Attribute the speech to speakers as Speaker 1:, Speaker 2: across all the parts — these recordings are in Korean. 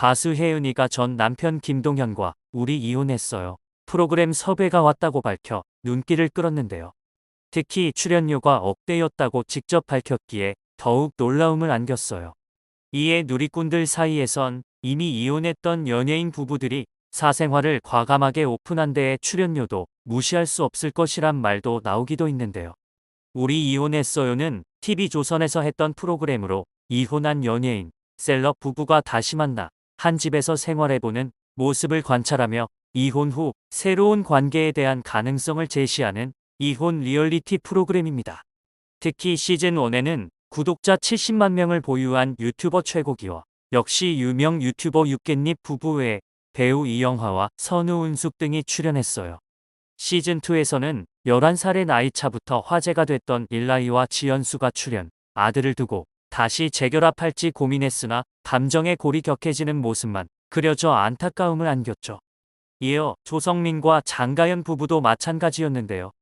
Speaker 1: 가수 혜은이가 전 남편 김동현과 우리 이혼했어요. 프로그램 섭외가 왔다고 밝혀 눈길을 끌었는데요. 특히 출연료가 억대였다고 직접 밝혔기에 더욱 놀라움을 안겼어요. 이에 누리꾼들 사이에선 이미 이혼했던 연예인 부부들이 사생활을 과감하게 오픈한 데에 출연료도 무시할 수 없을 것이란 말도 나오기도 했는데요. 우리 이혼했어요는 TV조선에서 했던 프로그램으로 이혼한 연예인, 셀럽 부부가 다시 만나 한 집에서 생활해보는 모습을 관찰하며 이혼 후 새로운 관계에 대한 가능성을 제시하는 이혼 리얼리티 프로그램입니다. 특히 시즌1에는 구독자 70만 명을 보유한 유튜버 최고기와 역시 유명 유튜버 육갯잎 부부 외에 배우 이영하와 선우은숙 등이 출연했어요. 시즌2에서는 11살의 나이차부터 화제가 됐던 일라이와 지연수가 출연, 아들을 두고 다시 재결합할지 고민했으나 감정의 골이 격해지는 모습만 그려져 안타까움을 안겼죠. 이어 조성민과 장가연 부부도 마찬가지였는데요.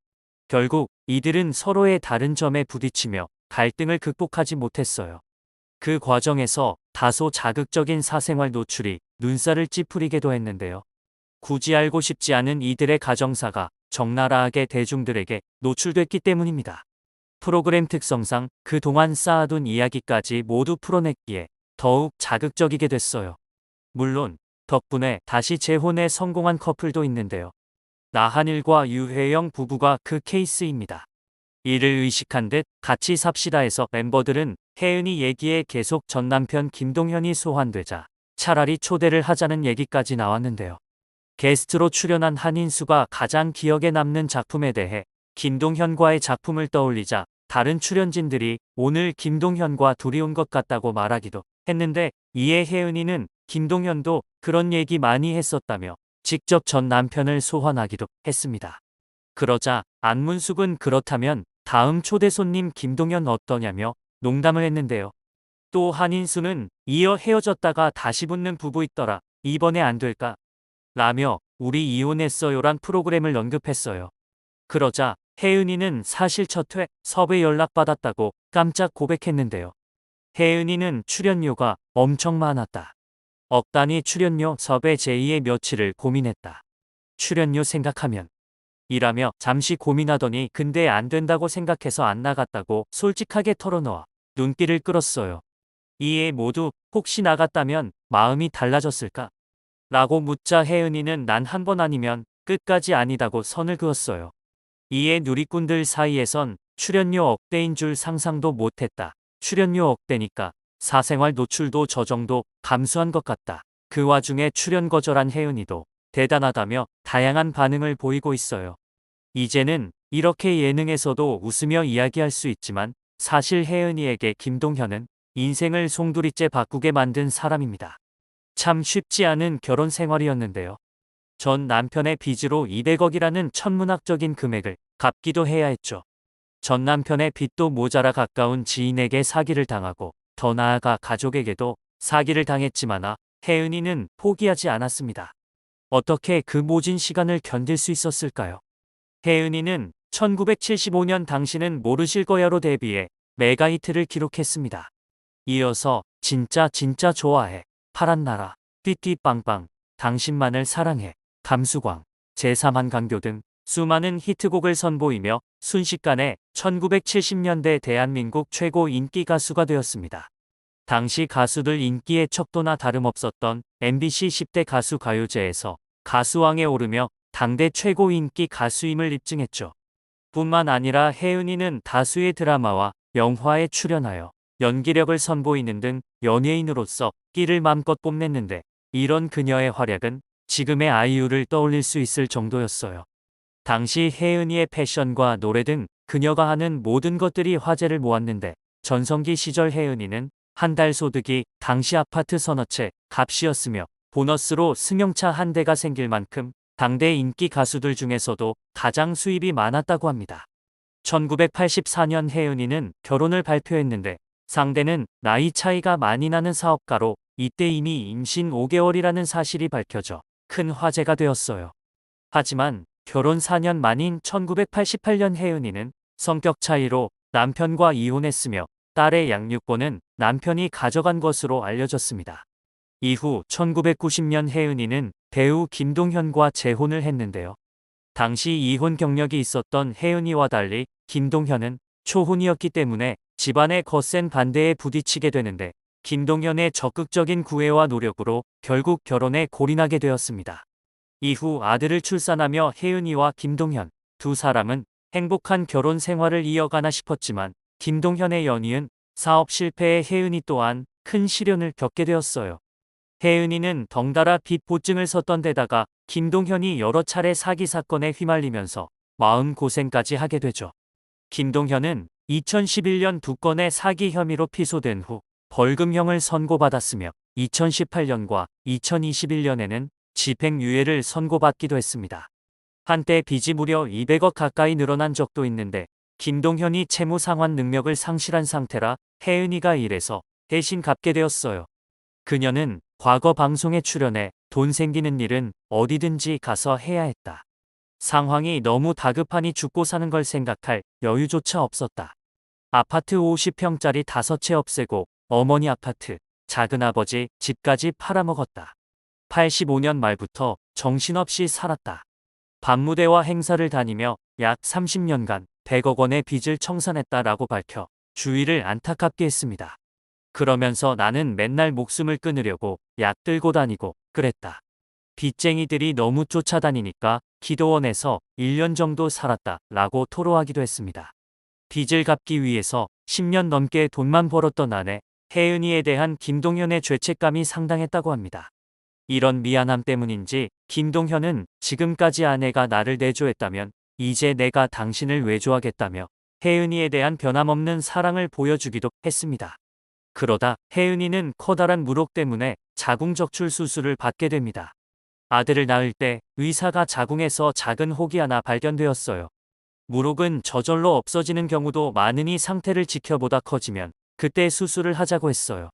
Speaker 1: 결국 이들은 서로의 다른 점에 부딪히며 갈등을 극복하지 못했어요. 그 과정에서 다소 자극적인 사생활 노출이 눈살을 찌푸리게도 했는데요. 굳이 알고 싶지 않은 이들의 가정사가 적나라하게 대중들에게 노출됐기 때문입니다. 프로그램 특성상 그동안 쌓아둔 이야기까지 모두 풀어냈기에 더욱 자극적이게 됐어요. 물론 덕분에 다시 재혼에 성공한 커플도 있는데요. 나한일과 유혜영 부부가 그 케이스입니다. 이를 의식한 듯 같이 삽시다에서 멤버들은 혜은이 얘기에 계속 전 남편 김동현이 소환되자 차라리 초대를 하자는 얘기까지 나왔는데요. 게스트로 출연한 한인수가 가장 기억에 남는 작품에 대해 김동현과의 작품을 떠올리자 다른 출연진들이 오늘 김동현과 둘이 온 것 같다고 말하기도 했는데, 이에 혜은이는 김동현도 그런 얘기 많이 했었다며 직접 전 남편을 소환하기도 했습니다. 그러자 안문숙은 그렇다면 다음 초대 손님 김동현 어떠냐며 농담을 했는데요. 또 한인수는 이어 헤어졌다가 다시 붙는 부부 있더라. 이번에 안 될까? 라며 우리 이혼했어요란 프로그램을 언급했어요. 그러자 혜은이는 사실 첫 회 섭외 연락받았다고 깜짝 고백했는데요. 혜은이는 출연료가 엄청 많았다. 억 단위 출연료 섭외 제의의 며칠을 고민했다. 출연료 생각하면 이라며 잠시 고민하더니 근데 안 된다고 생각해서 안 나갔다고 솔직하게 털어놓아 눈길을 끌었어요. 이에 모두 혹시 나갔다면 마음이 달라졌을까? 라고 묻자 혜은이는 난 한 번 아니면 끝까지 아니다고 선을 그었어요. 이에 누리꾼들 사이에선 출연료 억대인 줄 상상도 못했다. 출연료 억대니까 사생활 노출도 저 정도 감수한 것 같다. 그 와중에 출연 거절한 혜은이도 대단하다며 다양한 반응을 보이고 있어요. 이제는 이렇게 예능에서도 웃으며 이야기할 수 있지만 사실 혜은이에게 김동현은 인생을 송두리째 바꾸게 만든 사람입니다. 참 쉽지 않은 결혼 생활이었는데요. 전 남편의 빚으로 200억이라는 천문학적인 금액을 갚기도 해야 했죠. 전 남편의 빚도 모자라 가까운 지인에게 사기를 당하고 더 나아가 가족에게도 사기를 당했지만 혜은이는 포기하지 않았습니다. 어떻게 그 모진 시간을 견딜 수 있었을까요? 혜은이는 1975년 당신은 모르실 거야로 데뷔해 메가히트를 기록했습니다. 이어서 진짜 좋아해, 파란 나라, 띠띠빵빵, 당신만을 사랑해, 감수광, 제3한 강교 등 수많은 히트곡을 선보이며 순식간에 1970년대 대한민국 최고 인기 가수가 되었습니다. 당시 가수들 인기의 척도나 다름없었던 MBC 10대 가수 가요제에서 가수왕에 오르며 당대 최고 인기 가수임을 입증했죠. 뿐만 아니라 혜은이는 다수의 드라마와 영화에 출연하여 연기력을 선보이는 등 연예인으로서 끼를 맘껏 뽐냈는데, 이런 그녀의 활약은 지금의 아이유를 떠올릴 수 있을 정도였어요. 당시 혜은이의 패션과 노래 등 그녀가 하는 모든 것들이 화제를 모았는데, 전성기 시절 혜은이는 한 달 소득이 당시 아파트 서너 채 값이었으며 보너스로 승용차 한 대가 생길 만큼 당대 인기 가수들 중에서도 가장 수입이 많았다고 합니다. 1984년 혜은이는 결혼을 발표했는데 상대는 나이 차이가 많이 나는 사업가로 이때 이미 임신 5개월이라는 사실이 밝혀져 큰 화제가 되었어요. 하지만 결혼 4년 만인 1988년 혜은이는 성격 차이로 남편과 이혼했으며 딸의 양육권은 남편이 가져간 것으로 알려졌습니다. 이후 1990년 혜은이는 배우 김동현과 재혼을 했는데요. 당시 이혼 경력이 있었던 혜은이와 달리 김동현은 초혼이었기 때문에 집안의 거센 반대에 부딪히게 되는데 김동현의 적극적인 구애와 노력으로 결국 결혼에 골인하게 되었습니다. 이후 아들을 출산하며 혜은이와 김동현 두 사람은 행복한 결혼 생활을 이어가나 싶었지만 김동현의 연이은 사업 실패에 혜은이 또한 큰 시련을 겪게 되었어요. 혜은이는 덩달아 빚 보증을 섰던 데다가 김동현이 여러 차례 사기 사건에 휘말리면서 마음고생까지 하게 되죠. 김동현은 2011년 2건의 사기 혐의로 피소된 후 벌금형을 선고받았으며 2018년과 2021년에는 집행유예를 선고받기도 했습니다. 한때 빚이 무려 200억 가까이 늘어난 적도 있는데 김동현이 채무 상환 능력을 상실한 상태라 혜은이가 일해서 대신 갚게 되었어요. 그녀는 과거 방송에 출연해 돈 생기는 일은 어디든지 가서 해야 했다. 상황이 너무 다급하니 죽고 사는 걸 생각할 여유조차 없었다. 아파트 50평짜리 5채 없애고 어머니 아파트, 작은아버지 집까지 팔아먹었다. 85년 말부터 정신없이 살았다. 밤무대와 행사를 다니며 약 30년간 100억 원의 빚을 청산했다라고 밝혀 주위를 안타깝게 했습니다. 그러면서 나는 맨날 목숨을 끊으려고 약 들고 다니고 그랬다. 빚쟁이들이 너무 쫓아다니니까 기도원에서 1년 정도 살았다 라고 토로하기도 했습니다. 빚을 갚기 위해서 10년 넘게 돈만 벌었던 아내 혜은이에 대한 김동현의 죄책감이 상당했다고 합니다. 이런 미안함 때문인지 김동현은 지금까지 아내가 나를 내조했다면 이제 내가 당신을 외조하겠다며 혜은이에 대한 변함없는 사랑을 보여주기도 했습니다. 그러다 혜은이는 커다란 물혹 때문에 자궁적출 수술을 받게 됩니다. 아들을 낳을 때 의사가 자궁에서 작은 혹이 하나 발견되었어요. 물혹은 저절로 없어지는 경우도 많으니 상태를 지켜보다 커지면 그때 수술을 하자고 했어요.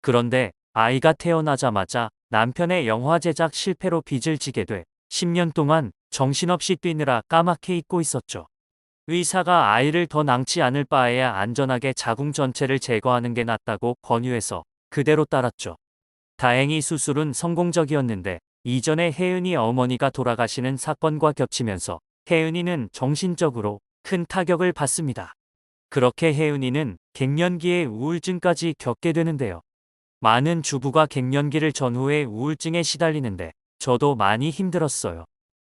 Speaker 1: 그런데 아이가 태어나자마자 남편의 영화 제작 실패로 빚을 지게 돼 10년 동안 정신없이 뛰느라 까맣게 잊고 있었죠. 의사가 아이를 더 낳지 않을 바에야 안전하게 자궁 전체를 제거하는 게 낫다고 권유해서 그대로 따랐죠. 다행히 수술은 성공적이었는데 이전에 혜은이 어머니가 돌아가시는 사건과 겹치면서 혜은이는 정신적으로 큰 타격을 받습니다. 그렇게 혜은이는 갱년기에 우울증까지 겪게 되는데요. 많은 주부가 갱년기를 전후에 우울증에 시달리는데 저도 많이 힘들었어요.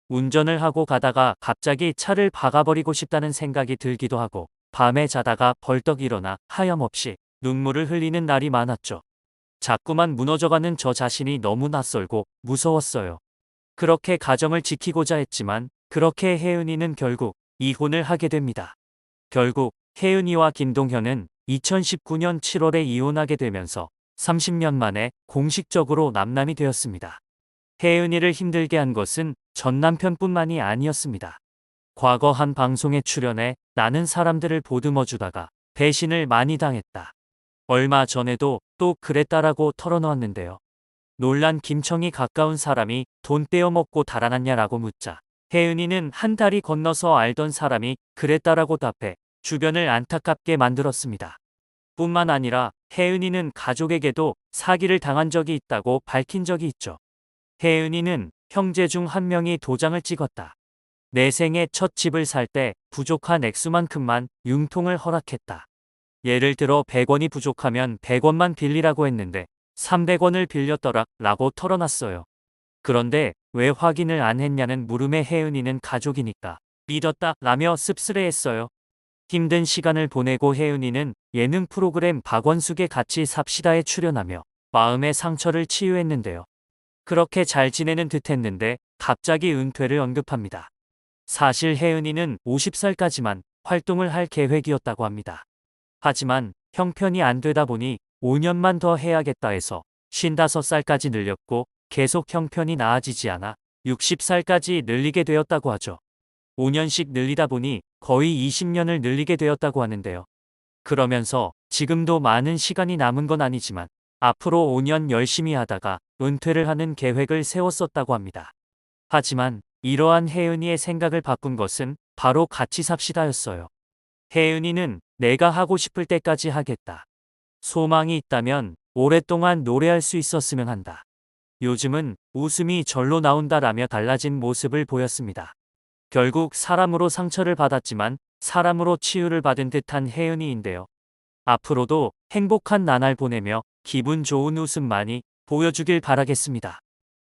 Speaker 1: 운전을 하고 가다가 갑자기 차를 박아버리고 싶다는 생각이 들기도 하고 밤에 자다가 벌떡 일어나 하염없이 눈물을 흘리는 날이 많았죠. 자꾸만 무너져가는 저 자신이 너무 낯설고 무서웠어요. 그렇게 가정을 지키고자 했지만 그렇게 혜은이는 결국 이혼을 하게 됩니다. 결국 혜은이와 김동현은 2019년 7월에 이혼하게 되면서 30년 만에 공식적으로 남남이 되었습니다. 혜은이를 힘들게 한 것은 전 남편뿐만이 아니었습니다. 과거 한 방송에 출연해 나는 사람들을 보듬어주다가 배신을 많이 당했다. 얼마 전에도 또 그랬다라고 털어놓았는데요. 놀란 김청이 가까운 사람이 돈 떼어먹고 달아났냐라고 묻자 혜은이는 한 다리 건너서 알던 사람이 그랬다라고 답해 주변을 안타깝게 만들었습니다. 뿐만 아니라 혜은이는 가족에게도 사기를 당한 적이 있다고 밝힌 적이 있죠. 혜은이는 형제 중 한 명이 도장을 찍었다. 내 생애 첫 집을 살 때 부족한 액수만큼만 융통을 허락했다. 예를 들어 100원이 부족하면 100원만 빌리라고 했는데 300원을 빌렸더라 라고 털어놨어요. 그런데 왜 확인을 안 했냐는 물음에 혜은이는 가족이니까 믿었다 라며 씁쓸해했어요. 힘든 시간을 보내고 혜은이는 예능 프로그램 박원숙의 같이 삽시다에 출연하며 마음의 상처를 치유했는데요. 그렇게 잘 지내는 듯 했는데 갑자기 은퇴를 언급합니다. 사실 혜은이는 50살까지만 활동을 할 계획이었다고 합니다. 하지만 형편이 안 되다 보니 5년만 더 해야겠다 해서 55살까지 늘렸고 계속 형편이 나아지지 않아 60살까지 늘리게 되었다고 하죠. 5년씩 늘리다 보니 거의 20년을 늘리게 되었다고 하는데요. 그러면서 지금도 많은 시간이 남은 건 아니지만 앞으로 5년 열심히 하다가 은퇴를 하는 계획을 세웠었다고 합니다. 하지만 이러한 혜은이의 생각을 바꾼 것은 바로 같이 삽시다였어요. 혜은이는 내가 하고 싶을 때까지 하겠다. 소망이 있다면 오랫동안 노래할 수 있었으면 한다. 요즘은 웃음이 절로 나온다라며 달라진 모습을 보였습니다. 결국 사람으로 상처를 받았지만 사람으로 치유를 받은 듯한 혜은이인데요. 앞으로도 행복한 나날 보내며 기분 좋은 웃음 많이 보여주길 바라겠습니다.